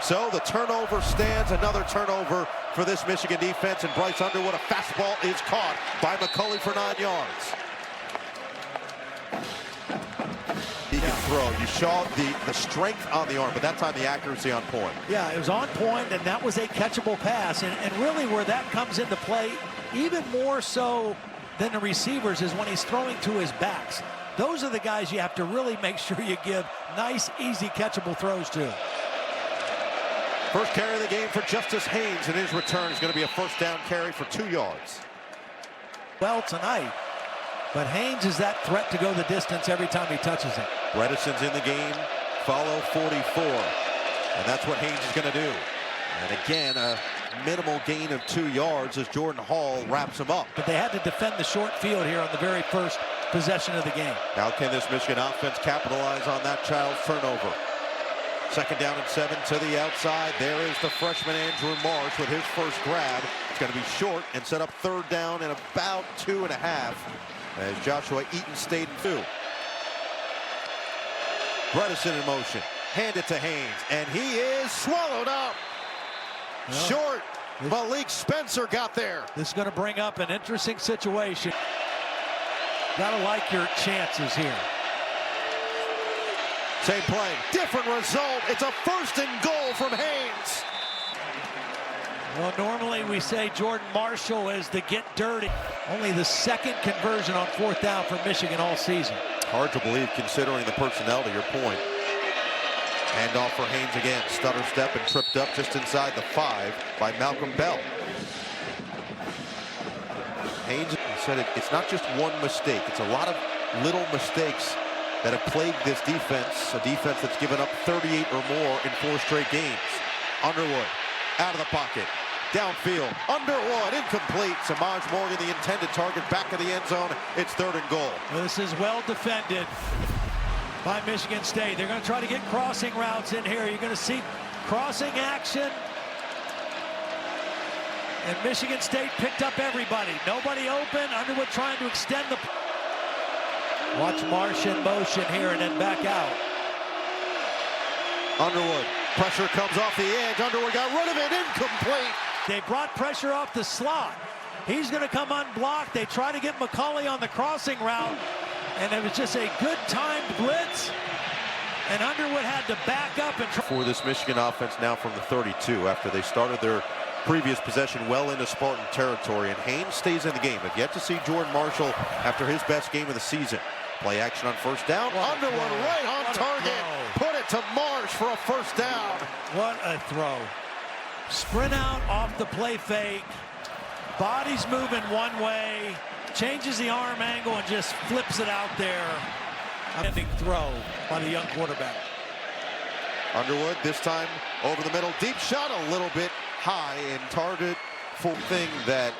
So the turnover stands, another turnover for this Michigan defense, and Bryce Underwood, a fastball is caught by McCulley for 9 yards. He can throw. You saw the strength on the arm, but that time the accuracy on point. Yeah, it was on point, and that was a catchable pass. And really where that comes into play, even more so than the receivers, is when he's throwing to his backs. Those are the guys you have to really make sure you give nice, easy, catchable throws to. First carry of the game for Justice Haynes, and his return is going to be a first down carry for 2 yards. Well, tonight. But Haynes is that threat to go the distance every time he touches it. Bredesen's in the game, follow 44. And that's what Haynes is going to do. And again, a minimal gain of 2 yards as Jordan Hall wraps him up. But they had to defend the short field here on the very first possession of the game. Now can this Michigan offense capitalize on that child's turnover? Second down and 7 to the outside. There is the freshman Andrew Marsh with his first grab. It's going to be short and set up third down and about 2.5 as Joshua Eaton stayed in 2. Bredesen in motion. Hand it to Haynes, and he is swallowed up. Well, short. Malik Spencer got there. This is going to bring up an interesting situation. Gotta like your chances here. Same play, different result. It's a first and goal from Haynes. Well, normally we say Jordan Marshall is the get dirty. Only the second conversion on fourth down for Michigan all season. Hard to believe considering the personnel, to your point. Handoff for Haynes again. Stutter step and tripped up just inside the 5 by Malcolm Bell. Haynes said it's not just one mistake. It's a lot of little mistakes that have plagued this defense. A defense that's given up 38 or more in 4 straight games. Underwood out of the pocket. Downfield, Underwood, incomplete. Samaj Morgan, the intended target, back of the end zone. It's third and goal. Well, this is well defended by Michigan State. They're going to try to get crossing routes in here. You're going to see crossing action. And Michigan State picked up everybody. Nobody open. Underwood trying to extend the... Watch Marsh in motion here and then back out. Underwood, pressure comes off the edge. Underwood got rid of it, incomplete. They brought pressure off the slot. He's going to come unblocked. They try to get McCulley on the crossing route, and it was just a good timed blitz. And Underwood had to back up and try. For this Michigan offense now from the 32 after they started their previous possession well into Spartan territory, and Haynes stays in the game. I've yet to see Jordan Marshall after his best game of the season. Play action on first down. Underwood right on target. Put it to Marsh for a first down. What a throw. Sprint out off the play fake. Body's moving one way. Changes the arm angle and just flips it out there. Ending throw by the young quarterback. Underwood this time over the middle. Deep shot a little bit high and target. Full thing that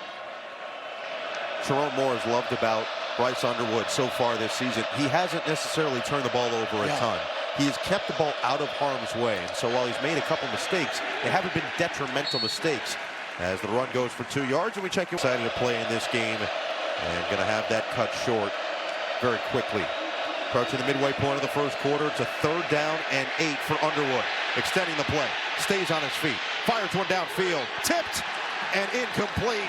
Jerome Moore has loved about Bryce Underwood so far this season. He hasn't necessarily turned the ball over a ton. He has kept the ball out of harm's way. And so while he's made a couple mistakes, they haven't been detrimental mistakes. As the run goes for 2 yards, and we check him. Excited to play in this game and going to have that cut short very quickly. Approaching the midway point of the first quarter. It's a third down and 8 for Underwood. Extending the play. Stays on his feet. Fires one downfield. Tipped and incomplete.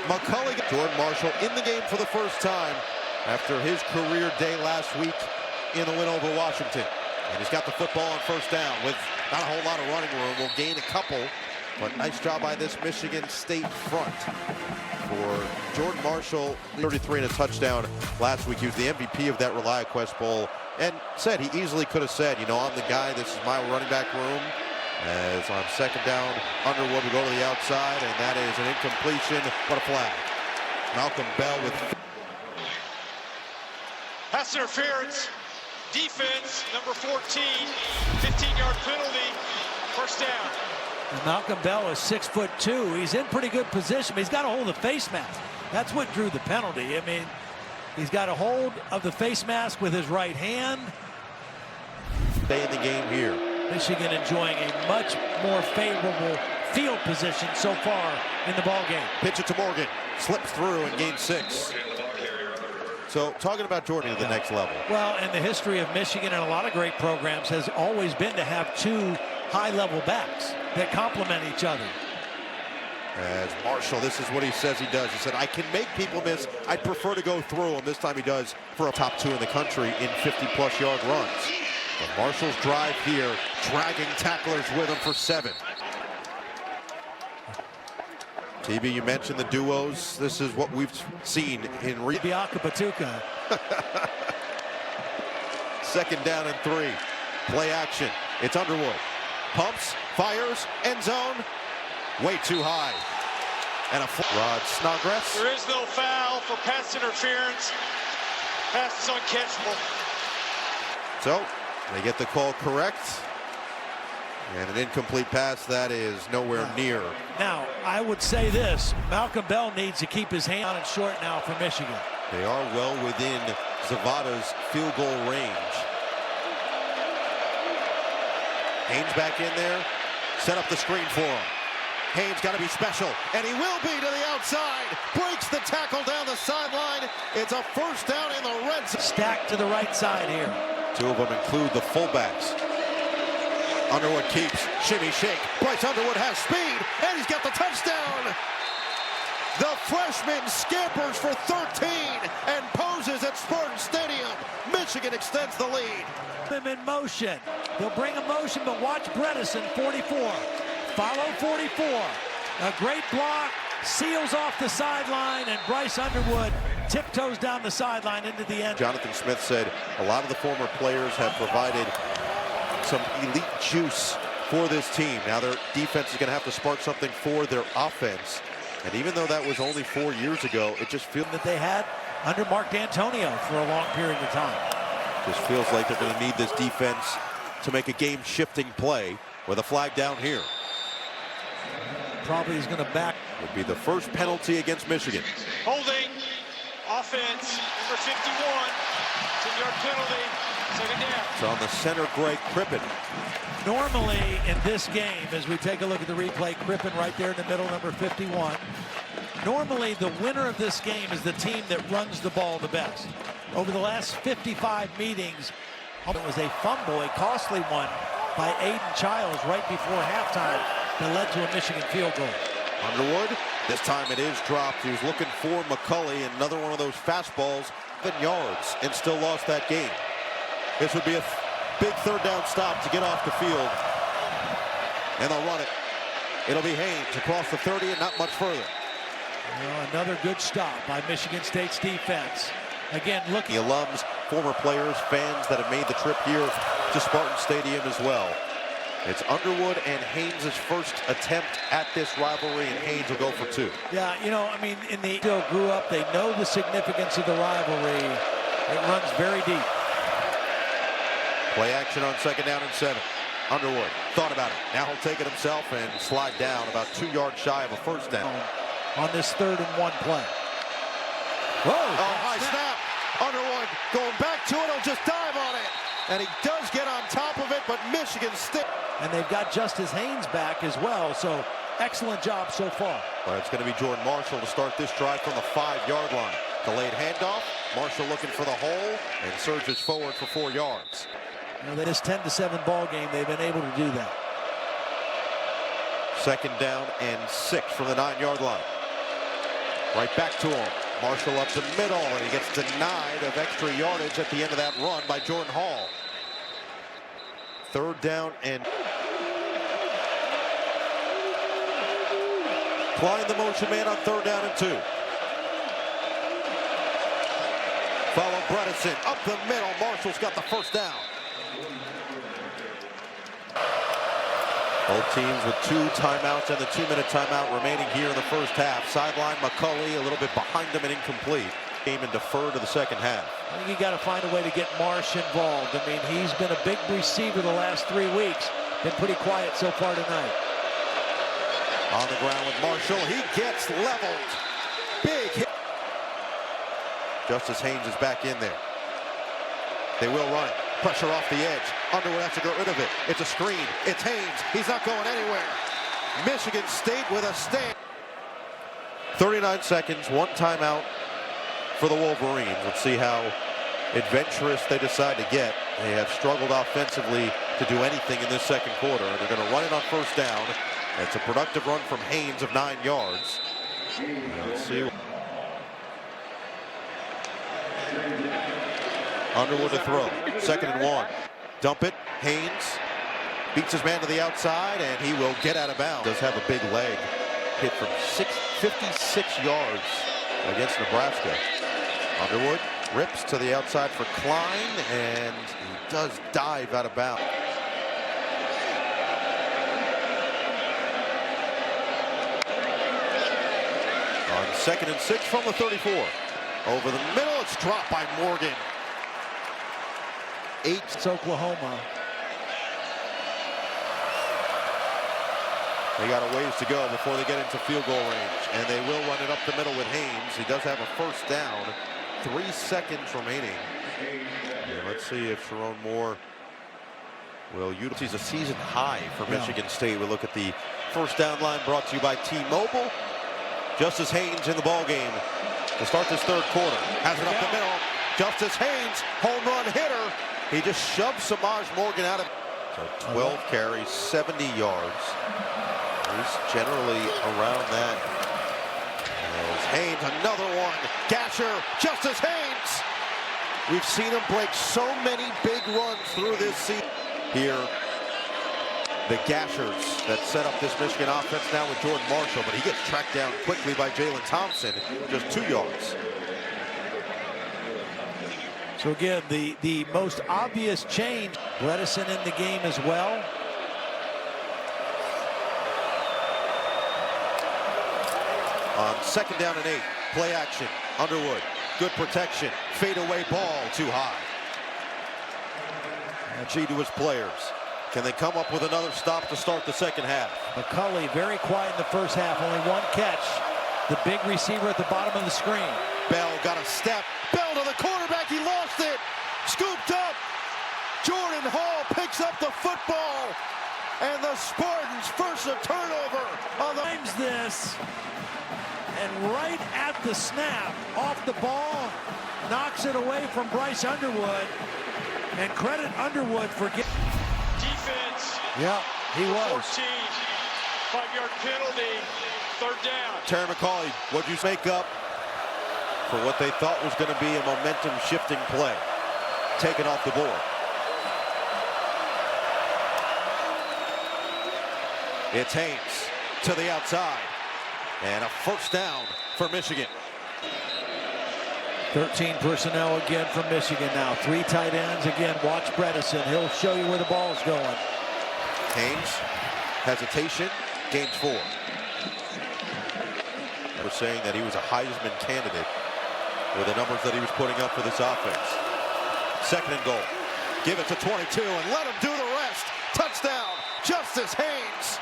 McCulley. Jordan Marshall in the game for the first time after his career day last week in the win over Washington. And he's got the football on first down with not a whole lot of running room. Will gain a couple, but nice job by this Michigan State front. For Jordan Marshall, 33 and a touchdown last week. He was the MVP of that ReliaQuest Bowl and said he easily could have said, you know, I'm the guy, this is my running back room. As on second down, Underwood will go to the outside, and that is an incompletion. What a flag. Malcolm Bell with... Pass interference. Defense, number 14. 15-yard penalty. First down. And Malcolm Bell is 6'2". He's in pretty good position, but he's got a hold of the face mask. That's what drew the penalty. I mean, he's got a hold of the face mask with his right hand. Stay in the game here. Michigan enjoying a much more favorable field position so far in the ball game. Pitch it to Morgan. Slips through and gains 6. So talking about Jordan to the next level. Well, and the history of Michigan and a lot of great programs has always been to have 2 high-level backs that complement each other. As Marshall, this is what he says he does. He said, I can make people miss. I'd prefer to go through them. This time he does for a top 2 in the country in 50-plus yard runs. But Marshall's drive here, dragging tacklers with him for 7. TB, you mentioned the duos. This is what we've seen in Biaka Batuka. 2nd down and 3. Play action. It's Underwood. Pumps, fires, end zone. Way too high. And a Rod Snodgrass. There is no foul for pass interference. Pass is uncatchable. So they get the call correct. And an incomplete pass that is nowhere near. Now, I would say this. Malcolm Bell needs to keep his hand on it short now for Michigan. They are well within Zavada's field goal range. Haynes back in there. Set up the screen for him. Haynes got to be special, and he will be to the outside. Breaks the tackle down the sideline. It's a 1st down in the red zone. Stacked to the right side here. 2 of them include the fullbacks. Underwood keeps, shimmy shake. Bryce Underwood has speed, and he's got the touchdown. The freshman scampers for 13 and poses at Spartan Stadium. Michigan extends the lead. Them in motion. They'll bring a motion, but watch Bredesen, 44. Follow 44. A great block, seals off the sideline, and Bryce Underwood tiptoes down the sideline into the end. Jonathan Smith said a lot of the former players have provided some elite juice for this team. Now their defense is going to have to spark something for their offense. And even though that was only 4 years ago, it just feels that they had under Mark D'Antonio for a long period of time. Just feels like they're going to need this defense to make a game-shifting play with a flag down here. Probably is going to back. Would be the first penalty against Michigan. Holding. Offense. Number 51. 10-yard penalty. 2nd down. It's on the center, Greg Crippen. Normally in this game, as we take a look at the replay, Crippen right there in the middle, number 51. Normally the winner of this game is the team that runs the ball the best. Over the last 55 meetings, it was a fumble, a costly one by Aiden Childs right before halftime that led to a Michigan field goal. Underwood, this time it is dropped. He was looking for McCulley, another one of those fastballs, 7 yards, and still lost that game. This would be a big 3rd down stop to get off the field. And they'll run it. It'll be Haynes across the 30 and not much further. Well, another good stop by Michigan State's defense. Again, looking. The alums, former players, fans that have made the trip here to Spartan Stadium as well. It's Underwood and Haynes' first attempt at this rivalry, and Haynes will go for 2. Yeah, you know, I mean, still grew up. They know the significance of the rivalry. It runs very deep. Play action on 2nd down and 7. Underwood thought about it. Now he'll take it himself and slide down about 2 yards shy of a 1st down. On this 3rd and 1 play. Whoa! Oh, high snap. Underwood going back to it. He'll just dive on it. And he does get on top of it, but Michigan still. And they've got Justice Haynes back as well, so excellent job so far. But it's going to be Jordan Marshall to start this drive from the 5-yard line. Delayed handoff. Marshall looking for the hole and surges forward for 4 yards. You know, this 10-7 ball game, they've been able to do that. 2nd down and 6 from the 9-yard line. Right back to him. Marshall up the middle, and he gets denied of extra yardage at the end of that run by Jordan Hall. 3rd down and Klein the motion man on 3rd down and 2. Follow Bredesen up the middle. Marshall's got the 1st down. Both teams with 2 timeouts and the 2-minute timeout remaining here in the 1st half. Sideline McCulley a little bit behind him and incomplete. Game and deferred to the 2nd half. I think you got to find a way to get Marsh involved. I mean, he's been a big receiver the last 3 weeks. Been pretty quiet so far tonight. On the ground with Marshall. He gets leveled. Big hit. Justice Haynes is back in there. They will run it. Pressure off the edge. Underwood has to get rid of it. It's a screen. It's Haynes. He's not going anywhere. Michigan State with a stand. 39 seconds, 1 timeout for the Wolverines. Let's see how adventurous they decide to get. They have struggled offensively to do anything in this second quarter. They're going to run it on first down. It's a productive run from Haynes of 9 yards. Let's see. Underwood to throw. 2nd and 1. Dump it. Haynes beats his man to the outside, and he will get out of bounds. Does have a big leg. Hit from 56 yards against Nebraska. Underwood rips to the outside for Klein, and he does dive out of bounds. On 2nd and 6 from the 34. Over the middle, it's dropped by Morgan. 8. It's Oklahoma. They got a ways to go before they get into field goal range, and they will run it up the middle with Haynes. He does have a first down. 3 seconds remaining. And let's see if Sharon Moore will utilize a season high for Michigan State. We look at the first down line brought to you by T-Mobile. Justice Haynes in the ball game to start this third quarter. Has it up the middle. Justice Haynes, home run hitter. He just shoved Samaj Morgan out of. So 12 carries, 70 yards. He's generally around that. There's Haynes, another one. Gasher, Justice Haynes. We've seen him break so many big runs through this season. Here, the Gashers that set up this Michigan offense now with Jordan Marshall, but he gets tracked down quickly by Jalen Thompson, just 2 yards. So again, the most obvious change, Bredesen in the game as well. On 2nd down and 8, play action, Underwood, good protection, fadeaway ball, too high. G to his players. Can they come up with another stop to start the second half? McCulley very quiet in the first half, only 1 catch. The big receiver at the bottom of the screen. Bell got a step. Bell to the quarterback. He lost it. Scooped up. Jordan Hall picks up the football. And the Spartans force a turnover on the times this. And right at the snap, off the ball, knocks it away from Bryce Underwood. And credit Underwood for getting Defense. Yeah, he was. 14. 5-yard penalty. 3rd down. Terry McCauley, what'd you make up for what they thought was going to be a momentum shifting play? Taken off the board. It's Haynes to the outside. And a first down for Michigan. 13 personnel again from Michigan now. 3 tight ends again. Watch Bredesen. He'll show you where the ball's going. Haynes, hesitation, gains 4. We're saying that he was a Heisman candidate with the numbers that he was putting up for this offense. 2nd and goal. Give it to 22 and let him do the rest. Touchdown, Justice Haynes.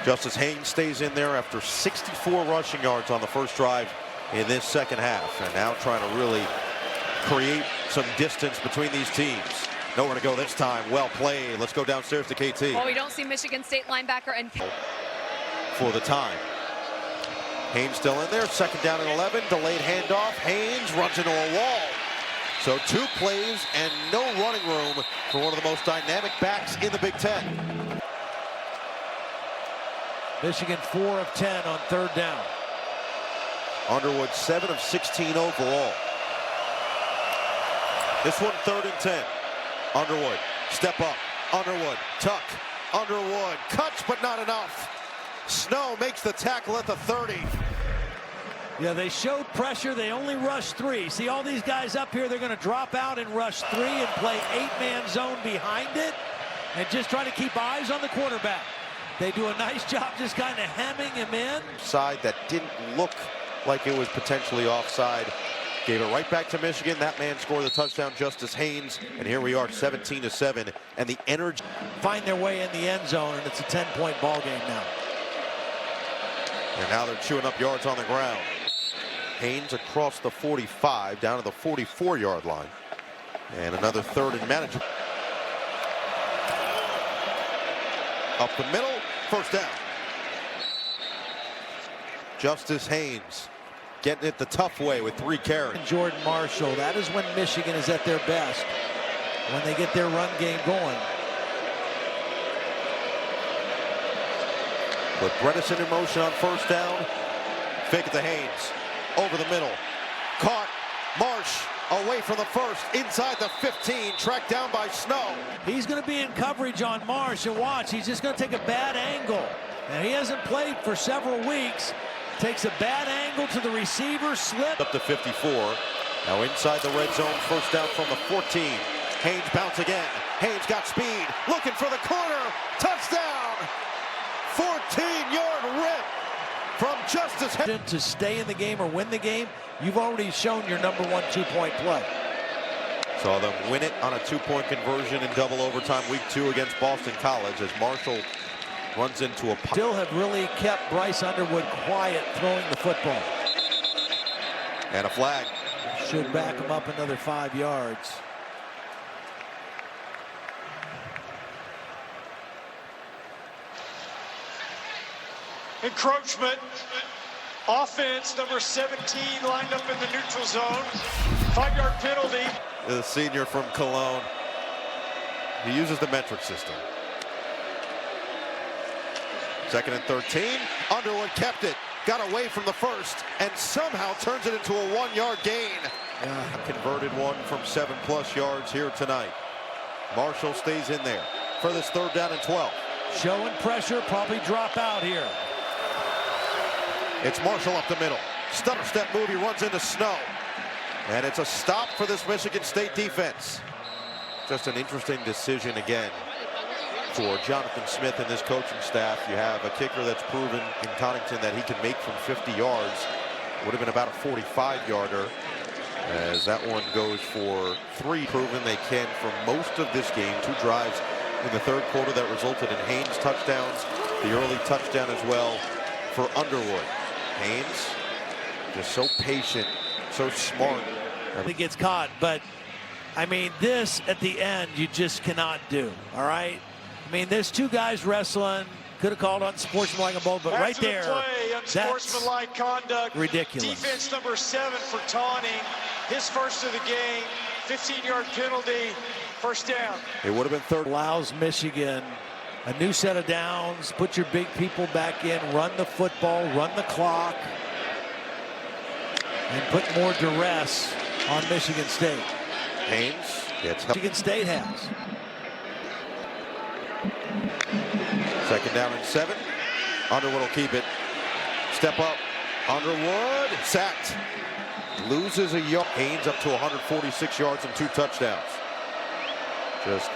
Justice Haynes stays in there after 64 rushing yards on the first drive in this second half. And now trying to really create some distance between these teams. Nowhere to go this time. Well played. Let's go downstairs to KT. Well, we don't see Michigan State linebacker and for the time. Haynes still in there. 2nd down and 11. Delayed handoff. Haynes runs into a wall. So 2 plays and no running room for one of the most dynamic backs in the Big Ten. Michigan 4 of 10 on 3rd down. Underwood 7 of 16 overall. This one 3rd and 10. Underwood, step up. Underwood, tuck. Underwood, cuts but not enough. Snow makes the tackle at the 30. Yeah, they showed pressure. They only rushed 3. See all these guys up here, they're going to drop out and rush 3 and play 8-man zone behind it and just try to keep eyes on the quarterback. They do a nice job just kind of hemming him in. Side that didn't look like it was potentially offside. Gave it right back to Michigan. That man scored the touchdown, Justice Haynes. And here we are, 17-7. And the energy. Find their way in the end zone, and it's a 10-point ball game now. And now they're chewing up yards on the ground. Haynes across the 45, down to the 44-yard line. And another 3rd and manageable. Up the middle, first down. Justice Haynes getting it the tough way with 3 carries. Jordan Marshall, that is when Michigan is at their best. when they get their run game going. With Bredesen in motion on first down. Fake it to Haynes. Over the middle. Caught. Marsh away from the first. Inside the 15. Tracked down by Snow. He's going to be in coverage on Marsh, and watch, he's just going to take a bad angle. And he hasn't played for several weeks. Takes a bad angle to the receiver, slip. Up to 54. Now inside the red zone. First down from the 14. Haynes bounce again. Haynes got speed. Looking for the corner. Touchdown. 14-yard rip from Justice. To stay in the game or win the game, you've already shown your number one 2-point play. Saw them win it on a 2-point conversion in double overtime week 2 against Boston College as Marshall runs into a... Still have really kept Bryce Underwood quiet throwing the football. And a flag. Should back him up another 5 yards. Encroachment. Offense, number 17, lined up in the neutral zone. 5-yard penalty. The senior from Cologne. He uses the metric system. 2nd and 13. Underwood kept it. Got away from the first and somehow turns it into a 1-yard gain. Converted one from 7+ yards here tonight. Marshall stays in there for this 3rd down and 12. Showing pressure, probably drop out here. It's Marshall up the middle. Stutter step move, he runs into Snow. And it's a stop for this Michigan State defense. Just an interesting decision again for Jonathan Smith and this coaching staff. You have a kicker that's proven in Connington that he can make from 50 yards. Would have been about a 45-yarder. As that one goes for 3. Proven they can for most of this game. 2 drives in the 3rd quarter that resulted in Haynes touchdowns. The early touchdown as well for Underwood. Haynes just so patient, so smart. He gets caught, but I mean, this at the end you just cannot do. All right, I mean, there's 2 guys wrestling. Could have called on sportsmanlike and both, but right there, play, unsportsmanlike conduct. Ridiculous. Defense number 7 for taunting. His first of the game. 15-yard penalty. First down. It would have been 3rd. Allows Michigan a new set of downs. Put your big people back in. Run the football. Run the clock. And put more duress on Michigan State. Haynes gets help. Michigan State has. 2nd down and 7. Underwood will keep it. Step up. Underwood sacked. Loses a yard. Haynes up to 146 yards and 2 touchdowns. Just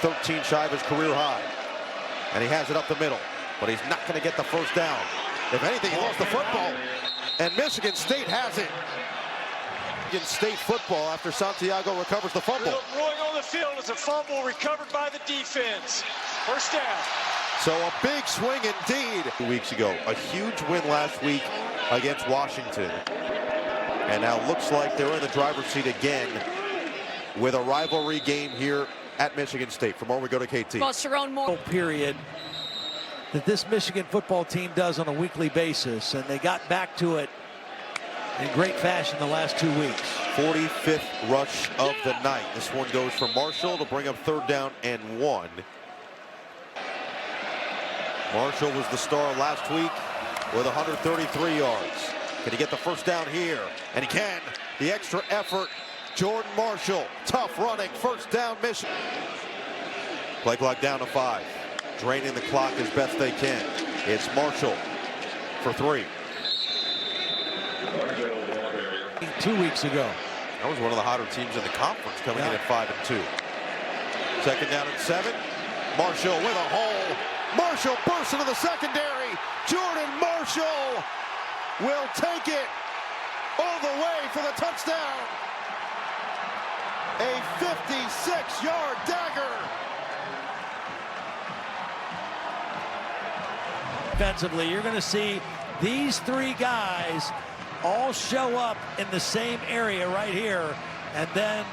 13 shy of his career high. And he has it up the middle. But he's not going to get the first down. If anything, he lost the football. And Michigan State has it. Michigan State football after Santiago recovers the fumble. Rolling on the field is a fumble recovered by the defense. First down. So a big swing indeed. 2 weeks ago, a huge win last week against Washington. And now looks like they're in the driver's seat again with a rivalry game here at Michigan State. For more, we go to KT. Well, Sharon Moore. Period that this Michigan football team does on a weekly basis, and they got back to it in great fashion the last 2 weeks. 45th rush of the night. This one goes for Marshall to bring up 3rd down and 1. Marshall was the star last week with 133 yards. Can he get the first down here? And he can. The extra effort. Jordan Marshall, tough running, first down Michigan. Play clock down to 5. Draining the clock as best they can. It's Marshall for 3. 2 weeks ago. That was one of the hotter teams in the conference coming in at 5 and 2. 2nd down and 7. Marshall with a hole. Marshall bursts into the secondary. Jordan Marshall will take it all the way for the touchdown. A 56-yard dagger. Defensively, you're going to see these 3 guys all show up in the same area right here. And then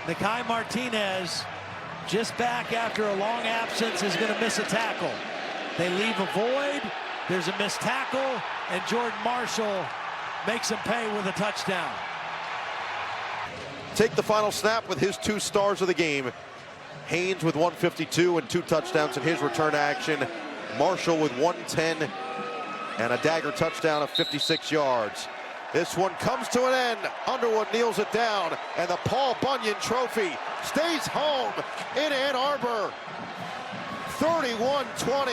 Nikai Martinez, just back after a long absence, is going to miss a tackle. They leave a void. There's a missed tackle, and Jordan Marshall makes him pay with a touchdown. Take the final snap with his 2 stars of the game. Haynes with 152 and 2 touchdowns in his return action. Marshall with 110 and a dagger touchdown of 56 yards. This one comes to an end. Underwood kneels it down, and the Paul Bunyan Trophy stays home in Ann Arbor. 31-20.